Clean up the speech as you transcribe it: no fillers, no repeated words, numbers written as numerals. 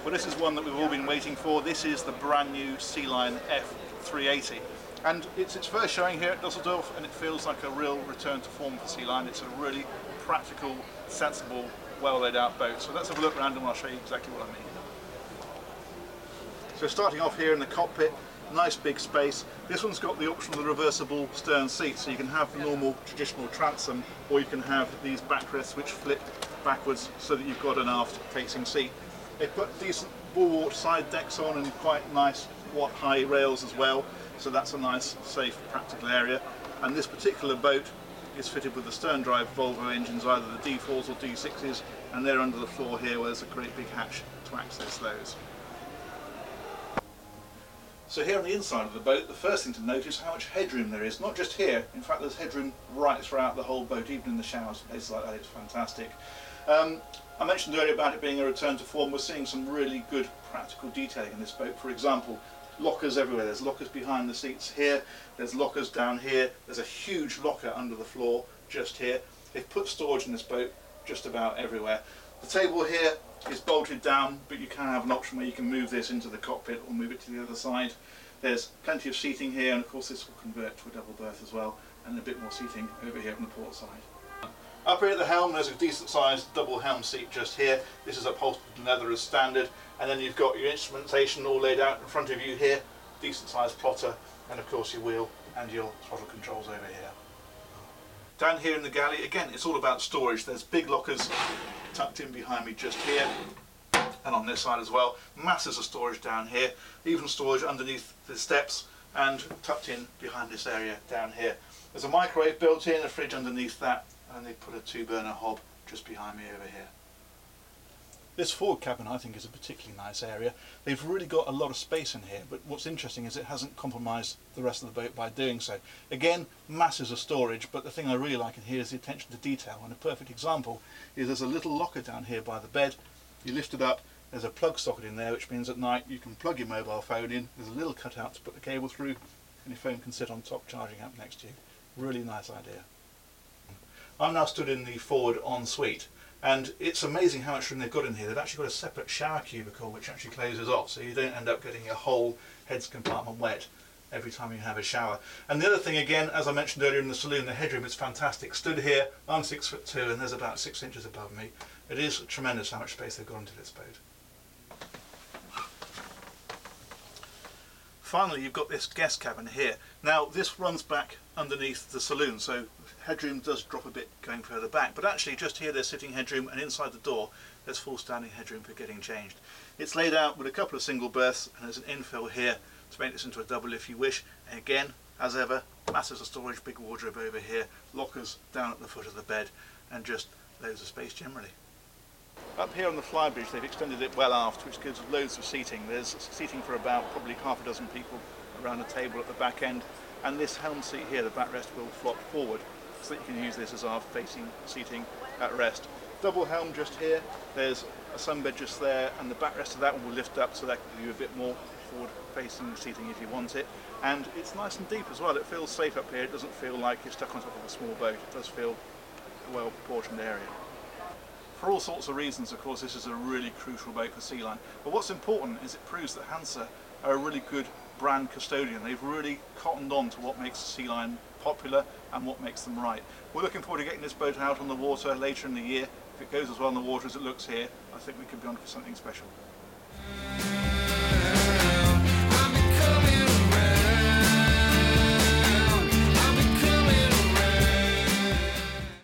Well, this is one that we've all been waiting for. This is the brand new Sealine F380. And it's its first showing here at Dusseldorf, and it feels like a real return to form for Sealine. It's a really practical, sensible, well laid out boat. So let's have a look around and I'll show you exactly what I mean. So starting off here in the cockpit, nice big space. This one's got the option of the reversible stern seat, so you can have the normal traditional transom, or you can have these backrests which flip backwards so that you've got an aft facing seat. They've put decent bulwark side decks on and quite nice watt-high rails as well, so that's a nice, safe, practical area. And this particular boat is fitted with the stern drive Volvo engines, either the D4s or D6s, and they're under the floor here where there's a great big hatch to access those. So here on the inside of the boat, the first thing to note is how much headroom there is. Not just here, in fact there's headroom right throughout the whole boat, even in the showers, places like that. It's fantastic. I mentioned earlier about it being a return to form. We're seeing some really good practical detailing in this boat. For example, lockers everywhere. There's lockers behind the seats here, there's lockers down here, there's a huge locker under the floor just here. They've put storage in this boat just about everywhere. The table here is bolted down, but you can have an option where you can move this into the cockpit or move it to the other side. There's plenty of seating here, and of course this will convert to a double berth as well, and a bit more seating over here on the port side. Up here at the helm there's a decent sized double helm seat just here. This is upholstered in leather as standard, and then you've got your instrumentation all laid out in front of you here, decent sized plotter, and of course your wheel and your throttle controls over here. Down here in the galley, again, it's all about storage. There's big lockers tucked in behind me just here, and on this side as well. Masses of storage down here, even storage underneath the steps and tucked in behind this area down here. There's a microwave built in, a fridge underneath that, and they put a 2-burner hob just behind me over here. This forward cabin I think is a particularly nice area. They've really got a lot of space in here, but what's interesting is it hasn't compromised the rest of the boat by doing so. Again, masses of storage, but the thing I really like in here is the attention to detail, and a perfect example is there's a little locker down here by the bed. You lift it up, there's a plug socket in there, which means at night you can plug your mobile phone in. There's a little cutout to put the cable through, and your phone can sit on top charging up next to you. Really nice idea. I'm now stood in the forward ensuite, and it's amazing how much room they've got in here. They've actually got a separate shower cubicle which actually closes off, so you don't end up getting your whole heads compartment wet every time you have a shower. And the other thing, again, as I mentioned earlier in the saloon, the headroom is fantastic. Stood here, I'm 6'2", and there's about 6 inches above me. It is tremendous how much space they've got into this boat. Finally, you've got this guest cabin here. Now this runs back underneath the saloon, so headroom does drop a bit going further back, but actually just here there's sitting headroom, and inside the door there's full standing headroom for getting changed. It's laid out with a couple of single berths, and there's an infill here to make this into a double if you wish. And again, as ever, masses of storage, big wardrobe over here, lockers down at the foot of the bed, and just loads of space generally. Up here on the flybridge they've extended it well aft, which gives loads of seating. There's seating for about probably half a dozen people around a table at the back end, and this helm seat here, the backrest, will flop forward so that you can use this as aft facing seating at rest. Double helm just here, there's a sunbed just there, and the backrest of that one will lift up so that can give you a bit more forward facing seating if you want it. And it's nice and deep as well. It feels safe up here. It doesn't feel like you're stuck on top of a small boat. It does feel a well proportioned area. For all sorts of reasons, of course, this is a really crucial boat for Sealine. But what's important is it proves that Hansa are a really good brand custodian. They've really cottoned on to what makes Sealine popular and what makes them right. We're looking forward to getting this boat out on the water later in the year. If it goes as well on the water as it looks here, I think we could be on for something special.